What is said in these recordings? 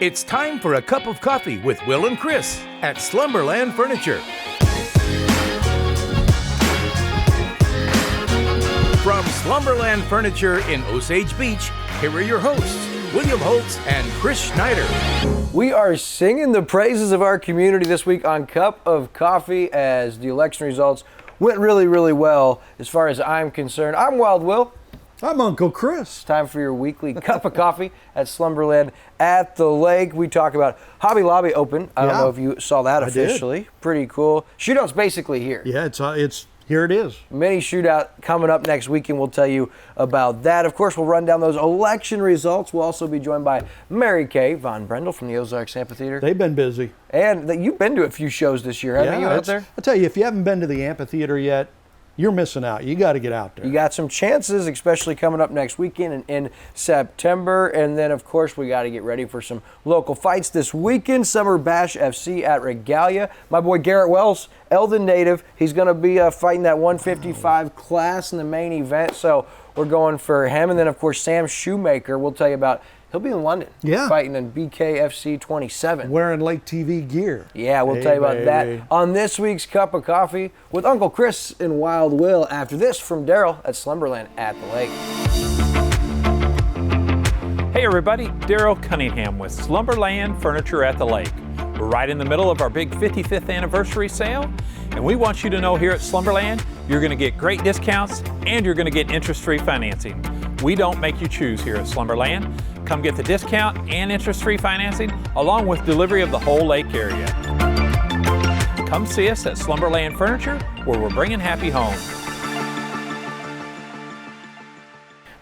It's time for a cup of coffee with Will and Chris at Slumberland Furniture. From Slumberland Furniture in Osage Beach, here are your hosts, William Holtz and Chris Schneider. We are singing the praises of our community this week on Cup of Coffee as the election results went really, really well as far as I'm concerned. I'm Wild Will. I'm Uncle Chris. It's time for your weekly cup of coffee at Slumberland at the Lake. We talk about Hobby Lobby open. I don't know if you saw that officially. Pretty cool. Shootout's basically here. Yeah, it's here it is. Mini Shootout coming up next weekend. We'll tell you about that. Of course, we'll run down those election results. We'll also be joined by Mary Kay Von Brendel from the Ozarks Amphitheater. They've been busy. And you've been to a few shows this year, haven't you, out there? I'll tell you, if you haven't been to the Amphitheater yet, you're missing out. You got to get out there. You got some chances, especially coming up next weekend in September. And then, of course, we got to get ready for some local fights this weekend. Summer Bash FC at Regalia. My boy Garrett Wells, Eldon native, he's going to be fighting that 155 class in the main event. So we're going for him. And then, of course, Sam Shoemaker, we'll tell you about. He'll be in London, fighting in BKFC 27. Wearing Lake TV gear. Yeah, we'll tell you about that on this week's Cup of Coffee with Uncle Chris and Wild Will after this from Daryl at Slumberland at the Lake. Hey everybody, Daryl Cunningham with Slumberland Furniture at the Lake. We're right in the middle of our big 55th anniversary sale, and we want you to know here at Slumberland, you're going to get great discounts and you're going to get interest-free financing. We don't make you choose here at Slumberland. Come get the discount and interest-free financing along with delivery of the whole lake area. Come see us at Slumberland Furniture where we're bringing happy home.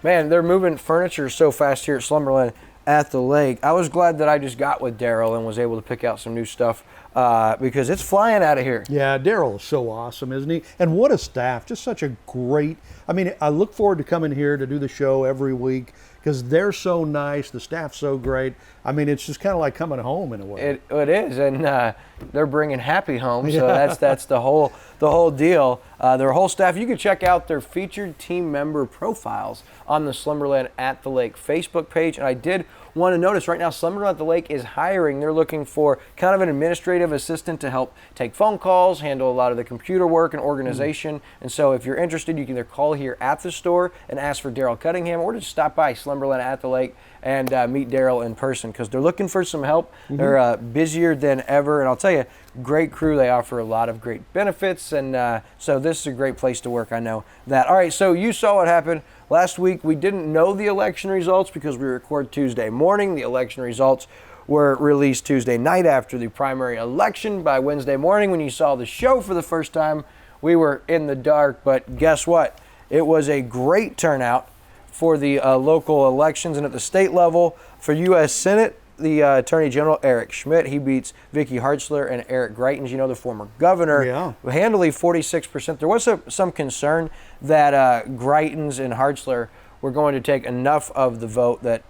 Man, they're moving furniture so fast here at Slumberland at the Lake. I was glad that I just got with Daryl and was able to pick out some new stuff because it's flying out of here. Yeah, Daryl is so awesome, isn't he? And what a staff, just such a great, I look forward to coming here to do the show every week because they're so nice, the staff's so great. It's just kind of like coming home in a way. It is, and they're bringing happy home, so that's the whole deal. Their whole staff, you can check out their featured team member profiles on the Slumberland at the Lake Facebook page, and I did want to notice right now Slumberland at the Lake is hiring. They're looking for kind of an administrative assistant to help take phone calls, handle a lot of the computer work and organization. And so if you're interested, you can either call here at the store and ask for Daryl Cunningham or just stop by Slumberland at the Lake and meet Daryl in person because they're looking for some help. They're busier than ever, and I'll tell you, great crew. They offer a lot of great benefits, and so this is a great place to work. I know that. All right, so you saw what happened last week. We didn't know the election results because we record Tuesday morning. The election results were released Tuesday night after the primary election. By Wednesday morning, when you saw the show for the first time, we were in the dark, but guess what? It was a great turnout for the local elections, and at the state level for U.S. Senate, the Attorney General Eric Schmidt, he beats Vicky Hartzler and Eric Greitens, the former governor, handily 46%. There was some concern that Greitens and Hartzler were going to take enough of the vote that,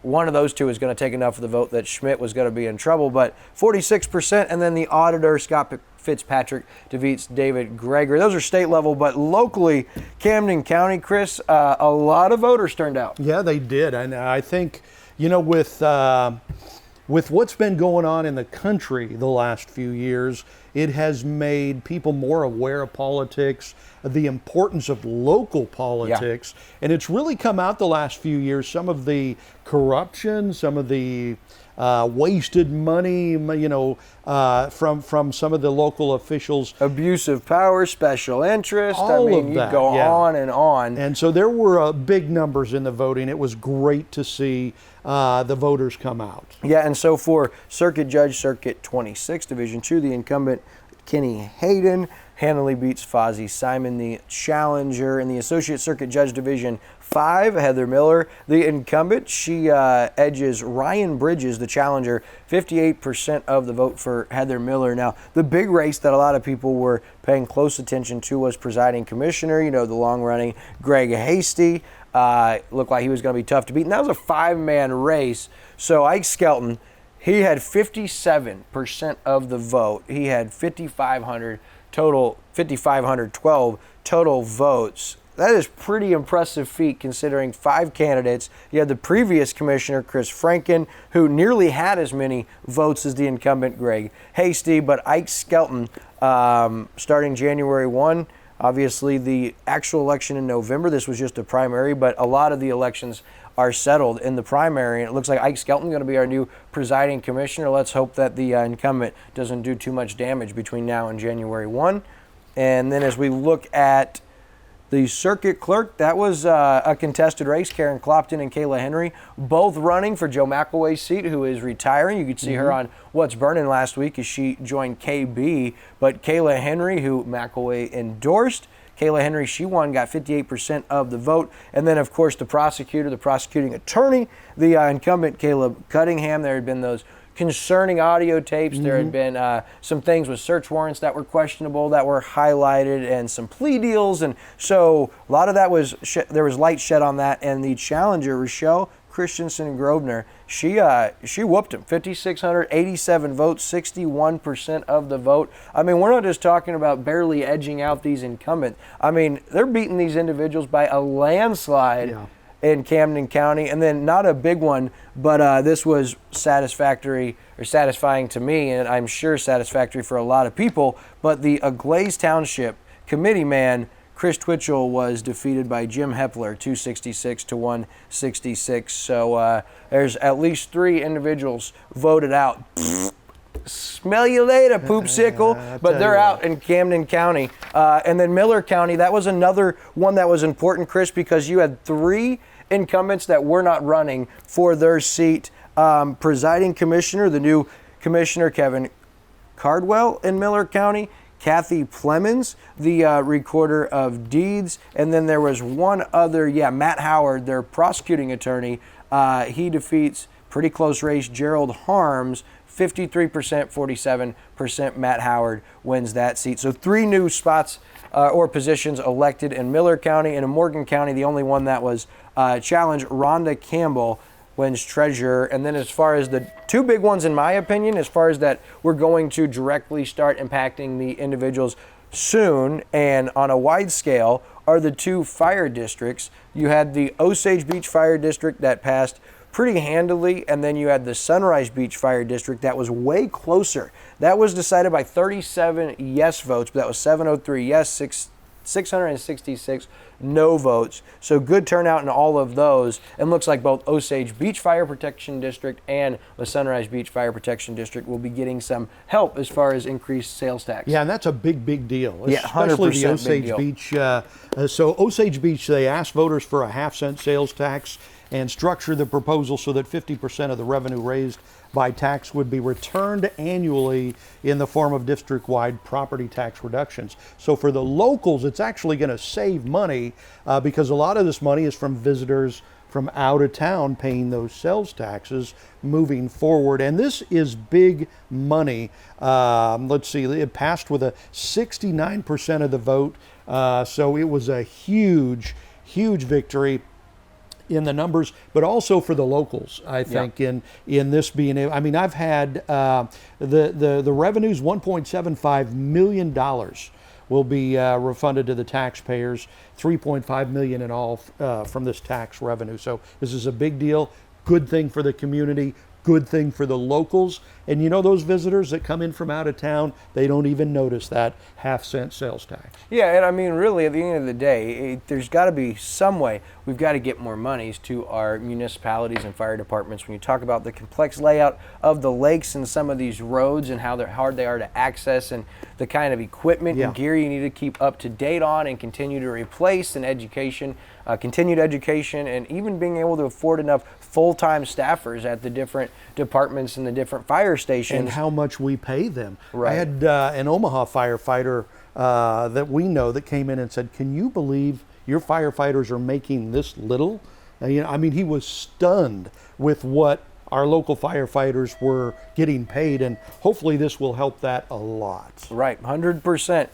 one of those two is going to take enough of the vote that Schmidt was going to be in trouble, but 46%, and then the auditor, Scott Fitzpatrick, defeats David Gregory. Those are state level, but locally, Camden County, Chris, a lot of voters turned out. Yeah, they did, and I think, with what's been going on in the country the last few years, it has made people more aware of politics, the importance of local politics, and it's really come out the last few years. Some of the corruption, some of the wasted money, from some of the local officials. Abuse of power, special interest. All of that, you go on and on. And so there were big numbers in the voting. It was great to see the voters come out. Yeah, and so for Circuit Judge, Circuit 26, Division 2, the incumbent Kenny Hayden handily beats Fozzie Simon, the challenger. In the Associate Circuit Judge Division 5, Heather Miller, the incumbent, she edges Ryan Bridges, the challenger, 58% of the vote for Heather Miller. Now, the big race that a lot of people were paying close attention to was presiding commissioner, the long-running Greg Hasty. Looked like he was going to be tough to beat. And that was a five-man race. So Ike Skelton, he had 57% of the vote. He had 5,512 total votes. that is pretty impressive feat considering 5 candidates. You had the previous commissioner, Chris Franken, who nearly had as many votes as the incumbent, Greg Hasty, but Ike Skelton, starting January 1, obviously the actual election in November, this was just a primary, but a lot of the elections are settled in the primary, and it looks like Ike Skelton is going to be our new presiding commissioner. Let's hope that the incumbent doesn't do too much damage between now and January 1. And then as we look at the circuit clerk, that was a contested race. Karen Clopton and Kayla Henry, both running for Joe McElway's seat, who is retiring. You could see her on What's Burning last week as she joined KB. But Kayla Henry, who McElway endorsed, Kayla Henry, she won, got 58% of the vote. And then, of course, the prosecutor, the prosecuting attorney, the incumbent Caleb Cunningham. There had been those concerning audio tapes. There had been some things with search warrants that were questionable that were highlighted, and some plea deals, and so a lot of that was there was light shed on that. And the challenger, Rochelle Christensen Grosvenor, she whooped him, 5,687 votes, 61% of the vote. I mean, we're not just talking about barely edging out these incumbents. I mean, they're beating these individuals by a landslide. In Camden County, and then not a big one, but this was satisfying to me, and I'm sure satisfactory for a lot of people. But the Glaze Township committee man, Chris Twitchell, was defeated by Jim Hepler, 266 to 166. So there's at least 3 individuals voted out. Smell you later, poopsicle. But they're out in Camden County. And then Miller County, that was another one that was important, Chris, because you had 3 incumbents that were not running for their seat. Presiding commissioner, the new commissioner, Kevin Cardwell in Miller County, Kathy Plemons, the recorder of deeds, and then there was one other, Matt Howard, their prosecuting attorney. He defeats, pretty close race, Gerald Harms, 53%, 47%. Matt Howard wins that seat. So 3 new spots or positions elected in Miller County. And in Morgan County, the only one that was challenged, Rhonda Campbell wins treasurer. And then as far as the 2 big ones, in my opinion, as far as that we're going to directly start impacting the individuals soon and on a wide scale, are the 2 fire districts. You had the Osage Beach Fire District that passed pretty handily, and then you had the Sunrise Beach Fire District that was way closer. That was decided by 37 yes votes, but that was 703 yes, 666 no votes. So good turnout in all of those. And looks like both Osage Beach Fire Protection District and the Sunrise Beach Fire Protection District will be getting some help as far as increased sales tax. Yeah, and that's a big deal. Yeah, 100% especially the Osage big deal. Beach. So Osage Beach, they asked voters for a half-cent sales tax and structure the proposal so that 50% of the revenue raised by tax would be returned annually in the form of district-wide property tax reductions. So for the locals, it's actually going to save money because a lot of this money is from visitors from out of town paying those sales taxes moving forward. And this is big money. Let's see, it passed with a 69% of the vote. So it was a huge victory in the numbers, but also for the locals, I think, in this being able, I mean, I've had the revenues, $1.75 million will be refunded to the taxpayers, $3.5 million in all from this tax revenue. So this is a big deal, good thing for the community, good thing for the locals. And you know, those visitors that come in from out of town, they don't even notice that half-cent sales tax. Yeah, and I mean, really, at the end of the day, there's got to be some way we've got to get more monies to our municipalities and fire departments. When you talk about the complex layout of the lakes and some of these roads and how hard they are to access, and the kind of equipment and gear you need to keep up to date on and continue to replace, and education, continued education, and even being able to afford enough full-time staffers at the different departments and the different fire stations. And how much we pay them. Right. I had an Omaha firefighter that we know that came in and said, "Can you believe your firefighters are making this little?" You know, I mean, he was stunned with what our local firefighters were getting paid, and hopefully this will help that a lot. Right, 100%.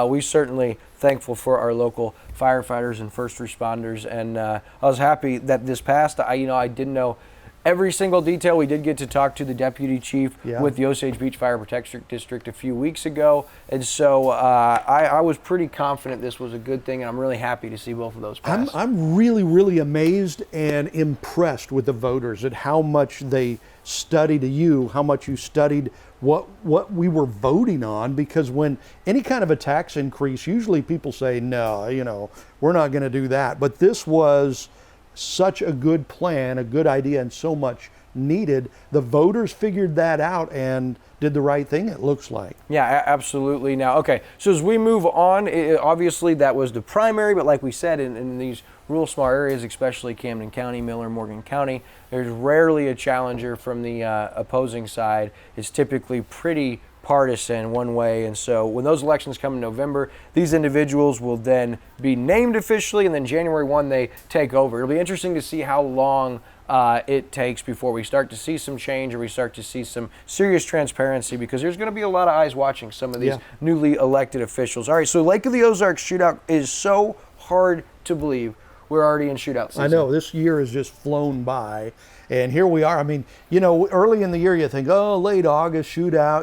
We certainly thankful for our local firefighters and first responders, and I was happy that this passed. I didn't know every single detail. We did get to talk to the deputy chief with the Osage Beach Fire Protection District a few weeks ago, and so I was pretty confident this was a good thing, and I'm really happy to see both of those pass. I'm really, really amazed and impressed with the voters at how much they studied you, how much you studied what we were voting on, because when any kind of a tax increase, usually people say, no, we're not going to do that. But this was such a good plan, a good idea, and so much needed. The voters figured that out and did the right thing, it looks like. Yeah, absolutely. Now, okay, so as we move on, obviously that was the primary, but like we said, in these rural small areas, especially Camden County, Miller, Morgan County, there's rarely a challenger from the opposing side. It's typically pretty partisan one way, and so when those elections come in November, these individuals will then be named officially, and then January 1 they take over. It'll be interesting to see how long it takes before we start to see some change, or we start to see some serious transparency, because there's going to be a lot of eyes watching some of these newly elected officials. All right, so Lake of the Ozarks Shootout is so hard to believe we're already in shootout season. I know, this year has just flown by, and here we are. I mean, early in the year you think, oh, late August shootout,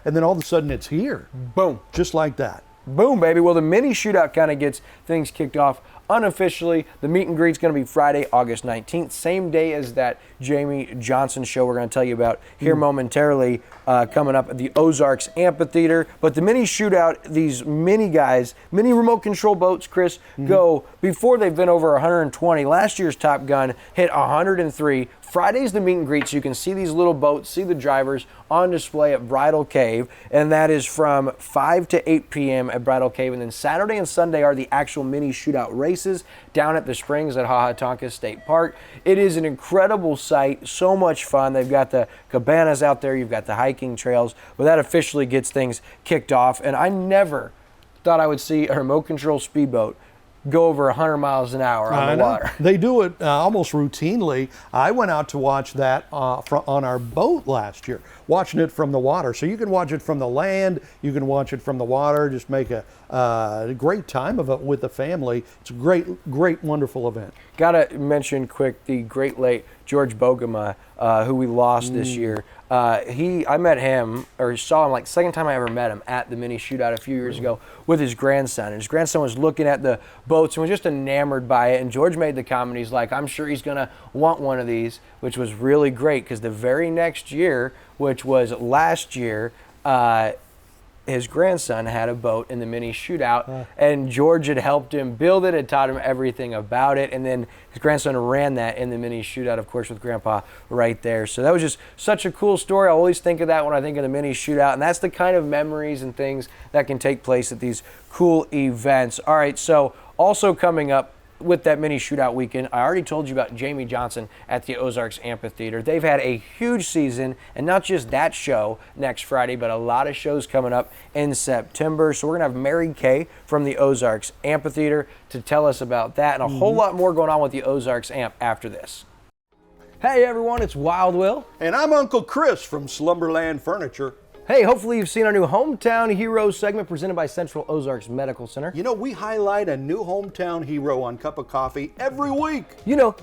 and then all of a sudden it's here. Boom. Just like that. Boom, baby. Well, the mini shootout kind of gets things kicked off unofficially. The meet and greet's going to be Friday, August 19th, same day as that Jamie Johnson show we're going to tell you about here momentarily, coming up at the Ozarks Amphitheater. But the mini shootout, these mini guys, mini remote control boats, Chris, go before they've been over 120. Last year's Top Gun hit 103. Friday's the meet and greet, so you can see these little boats, see the drivers on display at Bridal Cave, and that is from 5 to 8 p.m. at Bridal Cave. And then Saturday and Sunday are the actual mini shootout races down at the Springs at Hahatonka State Park. It is an incredible sight, so much fun. They've got the cabanas out there, you've got the hiking trails, but that officially gets things kicked off. And I never thought I would see a remote control speedboat go over 100 miles an hour on the water. They do it almost routinely. I went out to watch that on our boat last year, watching it from the water. So you can watch it from the land, you can watch it from the water, just make a great time of it with the family. It's a great, wonderful event. Gotta mention quick the great late George Bogema, who we lost this year. I met him, or saw him, like second time I ever met him, at the mini shootout a few years ago with his grandson. And his grandson was looking at the boats and was just enamored by it. And George made the comment, he's like, I'm sure he's gonna want one of these, which was really great, because the very next year, which was last year, his grandson had a boat in the mini shootout, and George had helped him build it, had taught him everything about it, and then his grandson ran that in the mini shootout, of course, with Grandpa right there. So that was just such a cool story. I always think of that when I think of the mini shootout, and that's the kind of memories and things that can take place at these cool events. All right, so also coming up with that mini shootout weekend, I already told you about Jamie Johnson at the Ozarks Amphitheater. They've had a huge season, and not just that show next Friday, but a lot of shows coming up in September. So we're gonna have Mary Kay from the Ozarks Amphitheater to tell us about that, and a whole lot more going on with the Ozarks Amp after this. Hey everyone, it's Wild Will. And I'm Uncle Chris from Slumberland Furniture. Hey, hopefully you've seen our new Hometown Heroes segment presented by Central Ozarks Medical Center. We highlight a new hometown hero on Cup of Coffee every week.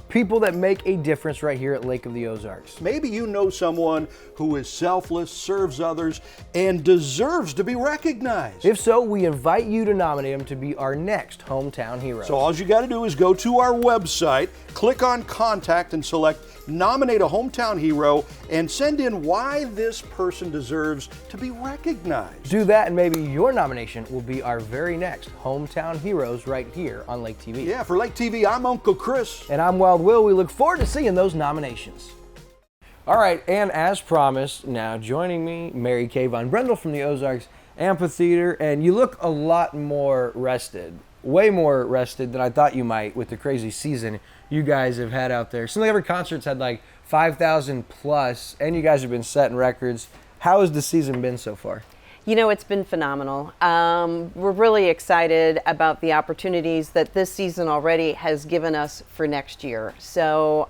People that make a difference right here at Lake of the Ozarks. Maybe you know someone who is selfless, serves others, and deserves to be recognized. If so, we invite you to nominate them to be our next Hometown Hero. So all you got to do is go to our website, click on Contact, and select Nominate a Hometown Hero, and send in why this person deserves to be recognized. Do that, and maybe your nomination will be our very next Hometown Heroes right here on Lake TV. Yeah, for Lake TV, I'm Uncle Chris. And I'm Wild Will. We look forward to seeing those nominations. All right, and as promised, now joining me, Mary Kay Von Brendel from the Ozarks Amphitheater, and you look a lot more rested. Way more rested than I thought you might with the crazy season you guys have had out there. Some of every concert's had like 5,000 plus, and you guys have been setting records. How has the season been so far? It's been phenomenal. We're really excited about the opportunities that this season already has given us for next year. So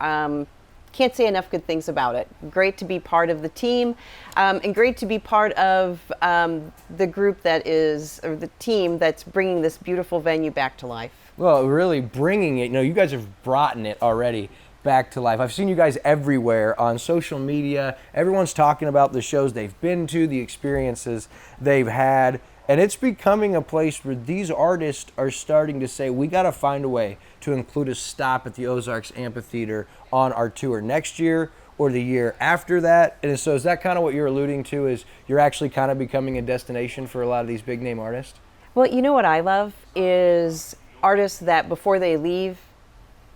can't say enough good things about it. Great to be part of the team, and great to be part of the group that is, or the team that's bringing this beautiful venue back to life. Well, really bringing it. You guys have brought it already back to life. I've seen you guys everywhere on social media. Everyone's talking about the shows they've been to, the experiences they've had. And it's becoming a place where these artists are starting to say, we got to find a way to include a stop at the Ozarks Amphitheater on our tour next year or the year after that. And so is that kind of what you're alluding to, is you're actually kind of becoming a destination for a lot of these big name artists? Well, you know what I love is artists that before they leave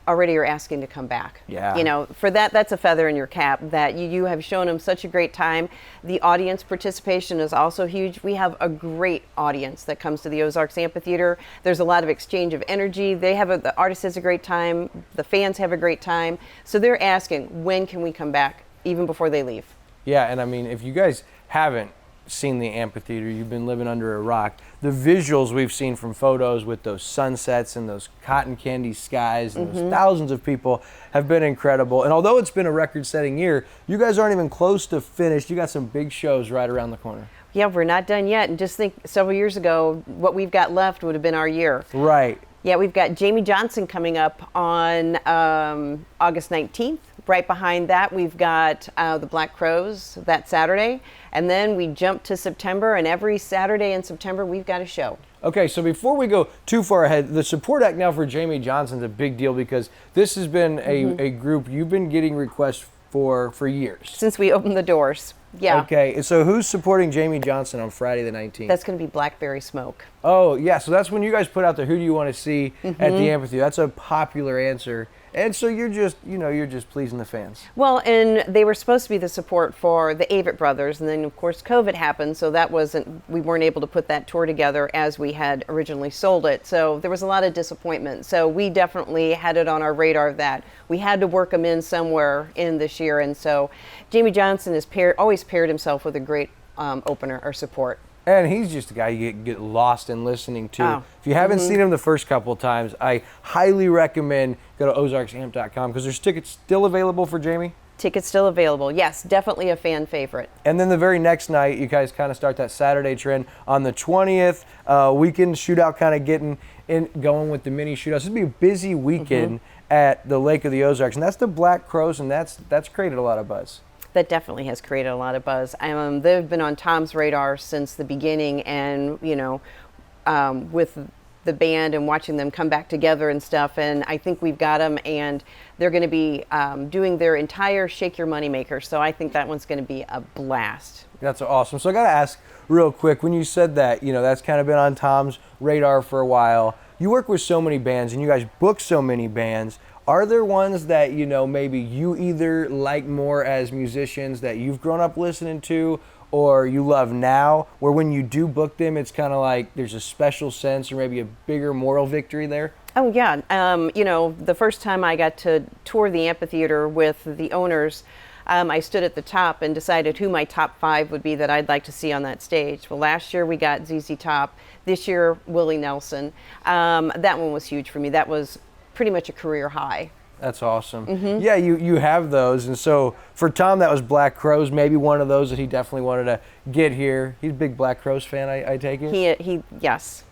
already are asking to come back. Yeah. You know, for that's a feather in your cap, that you have shown them such a great time. The audience participation is also huge. We have a great audience that comes to the Ozarks Amphitheater. There's a lot of exchange of energy. The artist has a great time. The fans have a great time. So they're asking, when can we come back, even before they leave? Yeah, and I mean, if you guys haven't seen the amphitheater, you've been living under a rock. The visuals we've seen from photos with those sunsets and those cotton candy skies and those thousands of people have been incredible. And although it's been a record-setting year, you guys aren't even close to finished. You got some big shows right around the corner. Yeah, we're not done yet. And just think, several years ago, what we've got left would have been our year. Right. Yeah, we've got Jamie Johnson coming up on August 19th. Right behind that, we've got the Black Crowes that Saturday. And then we jump to September, and every Saturday in September, we've got a show. Okay, so before we go too far ahead, the support act now for Jamie Johnson's a big deal, because this has been a group you've been getting requests for years. Since we opened the doors. Yeah. Okay, so who's supporting Jamie Johnson on Friday the 19th? That's going to be Blackberry Smoke. Oh, yeah, so that's when you guys put out the Who Do You Want to See at the amphitheater. That's a popular answer. And so you're just, you're just pleasing the fans. Well, and they were supposed to be the support for the Avett Brothers, and then of course COVID happened, so we weren't able to put that tour together as we had originally sold it. So there was a lot of disappointment. So we definitely had it on our radar that we had to work them in somewhere in this year, and so Jamie Johnson has always paired himself with a great opener or support. And he's just a guy you get lost in listening to. Oh. If you haven't seen him the first couple of times, I highly recommend go to ozarksamp.com, because there's tickets still available for Jamie. Tickets still available. Yes, definitely a fan favorite. And then the very next night, you guys kind of start that Saturday trend on the 20th. Weekend shootout kind of getting going with the mini shootouts. This will be a busy weekend at the Lake of the Ozarks, and that's the Black Crowes, and that's created a lot of buzz. That definitely has created a lot of buzz. They've been on Tom's radar since the beginning, and with the band and watching them come back together and stuff, and I think we've got them, and they're going to be doing their entire Shake Your Moneymaker, so I think that one's going to be a blast. That's awesome. So I got to ask real quick, when you said that, that's kind of been on Tom's radar for a while. You work with so many bands, and you guys book so many bands. Are there ones that, maybe you either like more as musicians that you've grown up listening to, or you love now, where when you do book them, it's kind of like there's a special sense or maybe a bigger moral victory there? Oh, yeah. The first time I got to tour the amphitheater with the owners, I stood at the top and decided who my top 5 would be that I'd like to see on that stage. Well, last year we got ZZ Top. This year, Willie Nelson. That one was huge for me. That was pretty much a career high. That's awesome. Yeah, you have those. And so for Tom, that was Black Crowes, maybe one of those that he definitely wanted to get here. He's a big Black Crowes fan, I take it? Yes.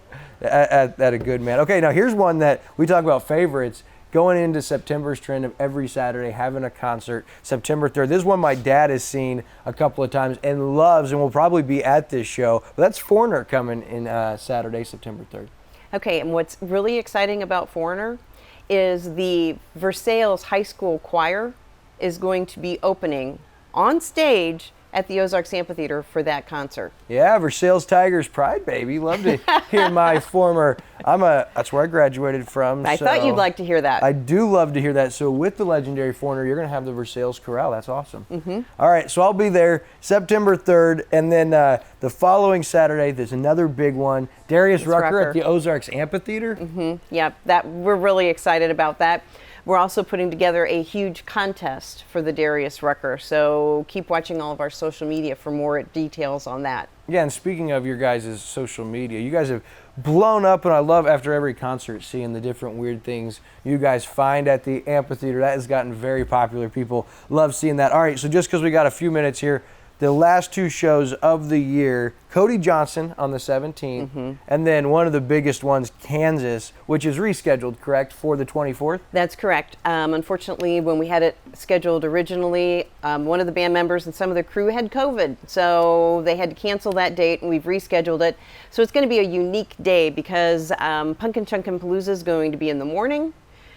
That a good man. Okay, now here's one that we talk about favorites. Going into September's trend of every Saturday having a concert, September 3rd. This is one my dad has seen a couple of times and loves, and will probably be at this show. But that's Foreigner coming in Saturday, September 3rd. Okay, and what's really exciting about Foreigner is the Versailles High School Choir is going to be opening on stage at the Ozarks Amphitheater for that concert. Yeah, Versailles Tigers pride, baby. Love to hear my former. That's where I graduated from. I thought you'd like to hear that. I do love to hear that. So with the legendary Foreigner, you're going to have the Versailles Chorale. That's awesome. All right, so I'll be there September 3rd, and then the following Saturday, there's another big one. Darius Rucker at the Ozarks Amphitheater. Yeah, we're really excited about that. We're also putting together a huge contest for the Darius Rucker, so keep watching all of our social media for more details on that. Yeah, and speaking of your guys' social media, you guys have blown up, and I love after every concert seeing the different weird things you guys find at the amphitheater. That has gotten very popular. People love seeing that. All right, so just because we got a few minutes here, the last two shows of the year, Cody Johnson on the 17th, and then one of the biggest ones, Kansas, which is rescheduled, correct, for the 24th? That's correct. Unfortunately, when we had it scheduled originally, one of the band members and some of the crew had COVID, so they had to cancel that date, and we've rescheduled it. So it's going to be a unique day because Punkin' Chunkin' Palooza is going to be in the morning,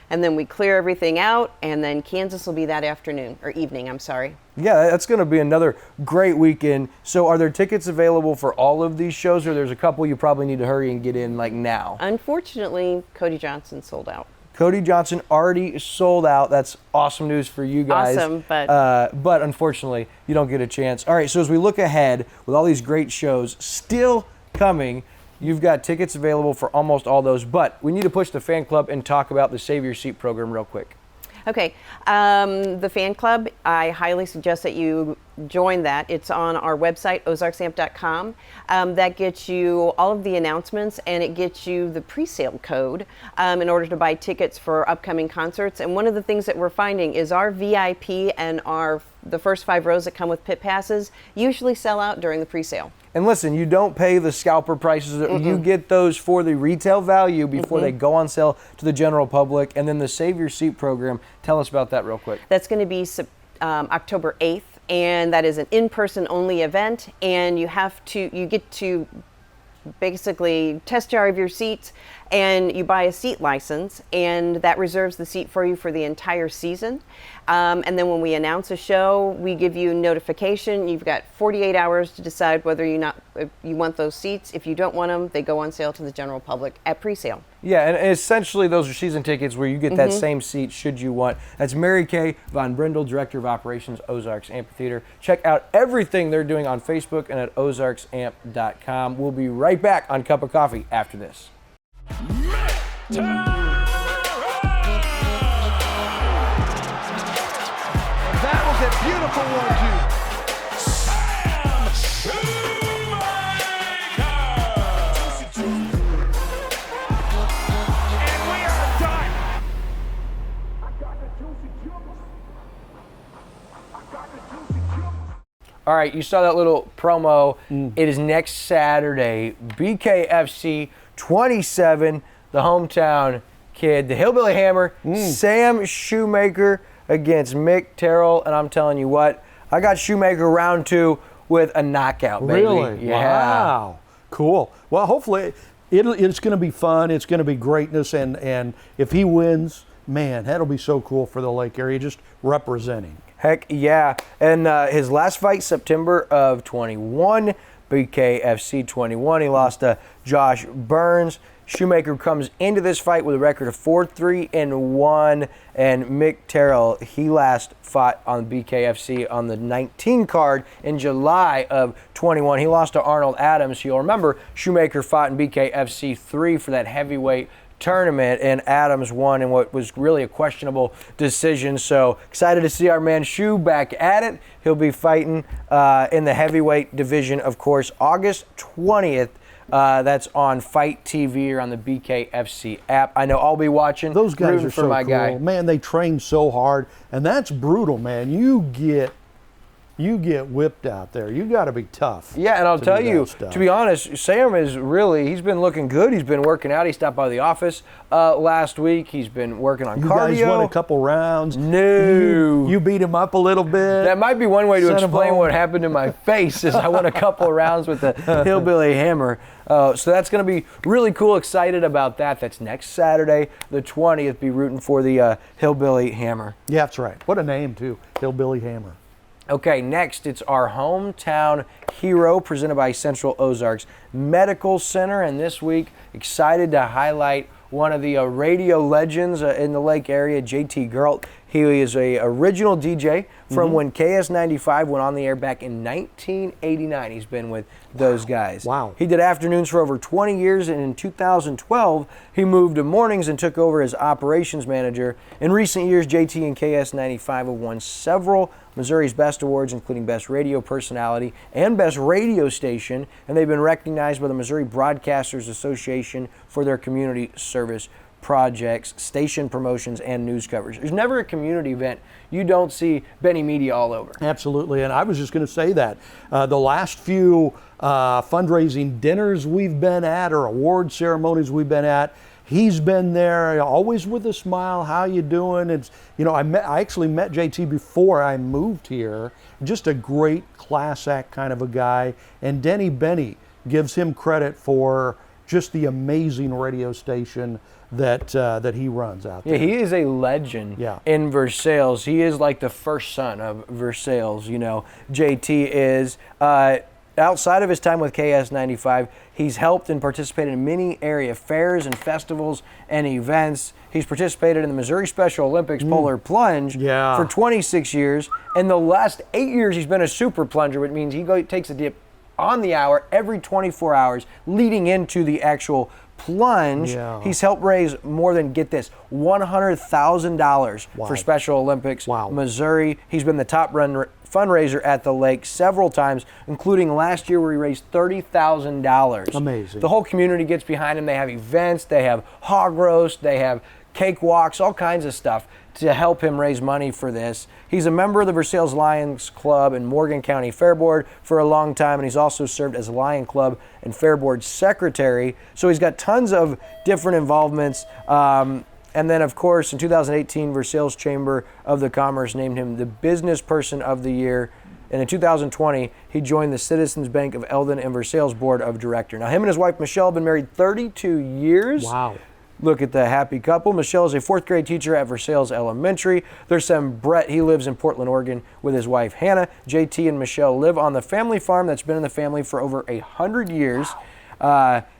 and then we clear everything out, and then Kansas will be that afternoon, or evening, I'm sorry. Yeah, that's going to be another great weekend. So are there tickets available for all of these shows, or there's a couple you probably need to hurry and get in like now? Unfortunately, Cody Johnson sold out. Cody Johnson already sold out. That's awesome news for you guys. Awesome, but unfortunately, you don't get a chance. All right, so as we look ahead with all these great shows still coming, you've got tickets available for almost all those, but we need to push the fan club and talk about the Save Your Seat program real quick. Okay, the fan club, I highly suggest that you join that. It's on our website, ozarksamp.com. That gets you all of the announcements, and it gets you the pre-sale code in order to buy tickets for upcoming concerts. And one of the things that we're finding is our VIP and the first 5 rows that come with pit passes usually sell out during the pre-sale. And listen, you don't pay the scalper prices. You get those for the retail value before they go on sale to the general public. And then the Save Your Seat program, tell us about that real quick. That's going to be October 8th, and that is an in-person only event. And you get to basically test drive your seats, and you buy a seat license, and that reserves the seat for you for the entire season. And then when we announce a show, we give you notification. You've got 48 hours to decide whether you want those seats. If you don't want them, they go on sale to the general public at pre-sale. Yeah, and essentially those are season tickets where you get that same seat should you want. That's Mary Kay Von Brindle, Director of Operations, Ozarks Amphitheater. Check out everything they're doing on Facebook and at ozarksamp.com. We'll be right back on Cup of Coffee after this. That was a beautiful 1-2. And we are done. All right, you saw that little promo. It is next Saturday, BKFC 27, the hometown kid, the Hillbilly Hammer, Sam Shoemaker against Mick Terrell. And I'm telling you what, I got Shoemaker round 2 with a knockout, baby. Really? Yeah. Wow. Cool. Well, hopefully it's going to be fun. It's going to be greatness. And if he wins, man, that'll be so cool for the Lake area, just representing. Heck yeah. And his last fight, September of 21, BKFC 21. He lost to Josh Burns. Shoemaker comes into this fight with a record of 4-3-1, and Mick Terrell, he last fought on BKFC on the 19 card in July of 21. He lost to Arnold Adams. You'll remember Shoemaker fought in BKFC 3 for that heavyweight tournament, and Adams won in what was really a questionable decision. So excited to see our man Shu back at it. He'll be fighting in the heavyweight division, of course, August 20th. That's on Fight TV or on the BKFC app. I know I'll be watching. Those guys rooting are for so my cool. guy. Man, they train so hard, and that's brutal, man. You get whipped out there. You got to be tough. Yeah, and I'll tell do that you, stuff. to be honest, Sam he's been looking good. He's been working out. He stopped by the office last week. He's been working on cardio. You guys won a couple rounds. No. You beat him up a little bit. That might be one way to Sent him explain home. what happened to my face is I won a couple of rounds with the Hillbilly Hammer. So that's going to be really cool. Excited about that. That's next Saturday, the 20th. Be rooting for the Hillbilly Hammer. Yeah, that's right. What a name, too. Hillbilly Hammer. Okay, next it's our hometown hero presented by Central Ozarks Medical Center. And this week, excited to highlight one of the radio legends in the Lake area, JT Gert. He is a original DJ from when KS95 went on the air back in 1989. He's been with those guys. Wow. He did afternoons for over 20 years, and in 2012, he moved to mornings and took over as operations manager. In recent years, JT and KS95 have won several Missouri's Best Awards, including Best Radio Personality and Best Radio Station, and they've been recognized by the Missouri Broadcasters Association for their community service projects, station promotions, and news coverage. There's never a community event you don't see Benny Media all over. Absolutely, and I was just going to say that. The last few fundraising dinners we've been at or award ceremonies we've been at, he's been there, always with a smile. How you doing? It's, I actually met JT before I moved here. Just a great class act kind of a guy. And Denny Benny gives him credit for just the amazing radio station that he runs out there. Yeah, he is a legend in Versailles. He is like the first son of Versailles. JT is. Outside of his time with KS95, he's helped and participated in many area fairs and festivals and events. He's participated in the Missouri Special Olympics Polar Plunge for 26 years. And the last 8 years, he's been a super plunger, which means he takes a dip on the hour every 24 hours leading into the actual plunge. He's helped raise more than, get this, $100,000 for Special Olympics Missouri. He's been the top fundraiser at the lake several times, including last year where he raised $30,000. Amazing. The whole community gets behind him. They have events, they have hog roast, they have cakewalks, all kinds of stuff to help him raise money for this. He's a member of the Versailles Lions Club and Morgan County Fair Board for a long time, and he's also served as Lion Club and Fair Board Secretary. So he's got tons of different involvements. And then, of course, in 2018, Versailles Chamber of the Commerce named him the Business Person of the Year. And in 2020, he joined the Citizens Bank of Eldon and Versailles Board of Directors. Now, him and his wife, Michelle, have been married 32 years. Wow. Look at the happy couple. Michelle is a 4th grade teacher at Versailles Elementary. Their son, Brett, he lives in Portland, Oregon with his wife, Hannah. JT and Michelle live on the family farm that's been in the family for over 100 years.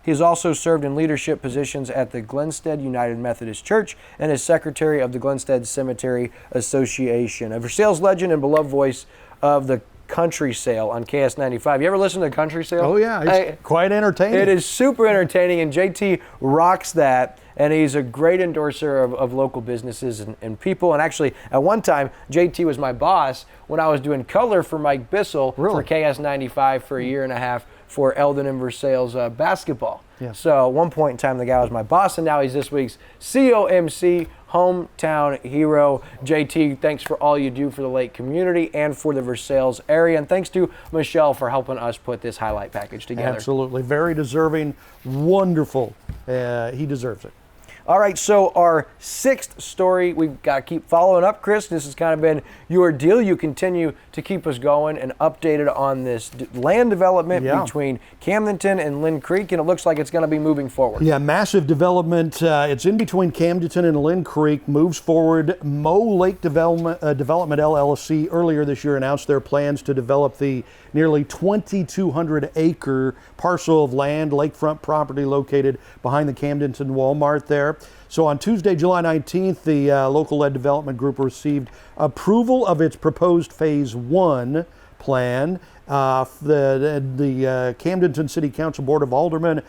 He's also served in leadership positions at the Glenstead United Methodist Church and is secretary of the Glenstead Cemetery Association. A Versailles legend and beloved voice of the country sale on KS95. You ever listen to the country sale? Oh, yeah. It's quite entertaining. It is super entertaining, and JT rocks that. And he's a great endorser of local businesses and people. And actually, at one time, JT was my boss when I was doing color for Mike Bissell for KS95 for a year and a half for Eldon and Versailles basketball. Yeah. So at one point in time, the guy was my boss, and now he's this week's COMC hometown hero. JT, thanks for all you do for the lake community and for the Versailles area. And thanks to Michelle for helping us put this highlight package together. Absolutely. Very deserving. Wonderful. He deserves it. All right, so our 6th story, we've got to keep following up, Chris. This has kind of been your deal. You continue to keep us going and updated on this land development between Camdenton and Lynn Creek, and it looks like it's going to be moving forward. Yeah, massive development. It's in between Camdenton and Lynn Creek, moves forward. Mo Lake Development LLC earlier this year announced their plans to develop the nearly 2,200-acre parcel of land, lakefront property located behind the Camdenton Walmart there. So on Tuesday, July 19th, the local lead development group received approval of its proposed Phase 1 plan. The Camdenton City Council Board of Aldermen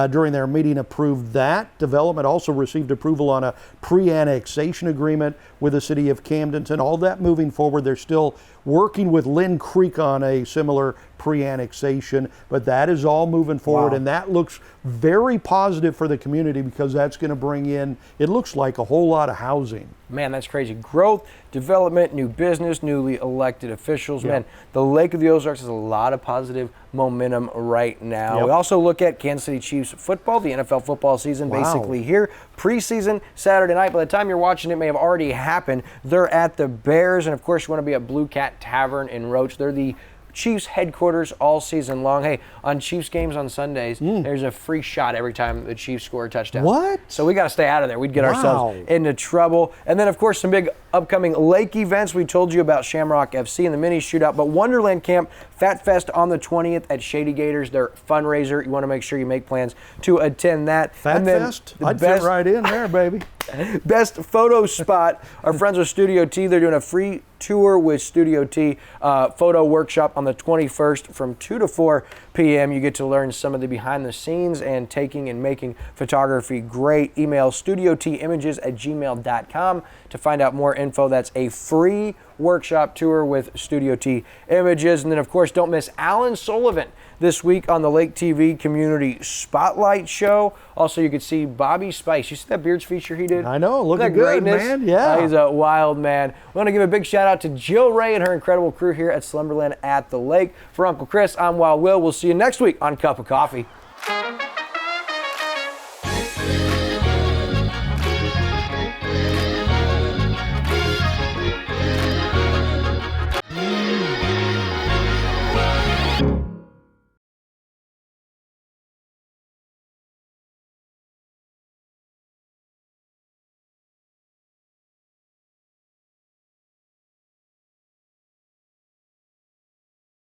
during their meeting approved that. Development also received approval on a pre-annexation agreement with the city of Camdenton. All that moving forward. They're still working with Lynn Creek on a similar pre-annexation, but that is all moving forward, and that looks very positive for the community because that's going to bring in, it looks like, a whole lot of housing. Man, that's crazy. Growth, development, new business, newly elected officials. Man, the Lake of the Ozarks has a lot of positive momentum right now. We also look at Kansas City Chiefs football, the NFL football season basically here. Preseason Saturday night. By the time you're watching, it may have already happened. They're at the Bears, and of course you want to be at Blue Cat Tavern in Roach. They're the Chiefs headquarters all season long. Hey, on Chiefs games on Sundays, there's a free shot every time the Chiefs score a touchdown. What? So we got to stay out of there. We'd get ourselves into trouble. And then, of course, some big upcoming lake events. We told you about Shamrock FC and the mini shootout, but Wonderland Camp Fat Fest on the 20th at Shady Gators, their fundraiser. You want to make sure you make plans to attend that. Fat Fest? I'd fit right in there, baby. Best photo spot. Our friends with Studio T, they're doing a free tour with Studio T photo workshop on the 21st from 2 to 4 p.m. You get to learn some of the behind the scenes and taking and making photography great. Email studiotimages@gmail.com to find out more info. That's a free workshop tour with Studio T images. And then, of course, don't miss Alan Sullivan this week on the Lake TV Community Spotlight Show. Also, you could see Bobby Spice. You see that Beards feature he did? I know, looking Isn't that good, greatness? man. Yeah. He's a wild man. We want to give a big shout out to Jill Ray and her incredible crew here at Slumberland at the Lake. For Uncle Chris, I'm Wild Will. We'll see you next week on Cup of Coffee.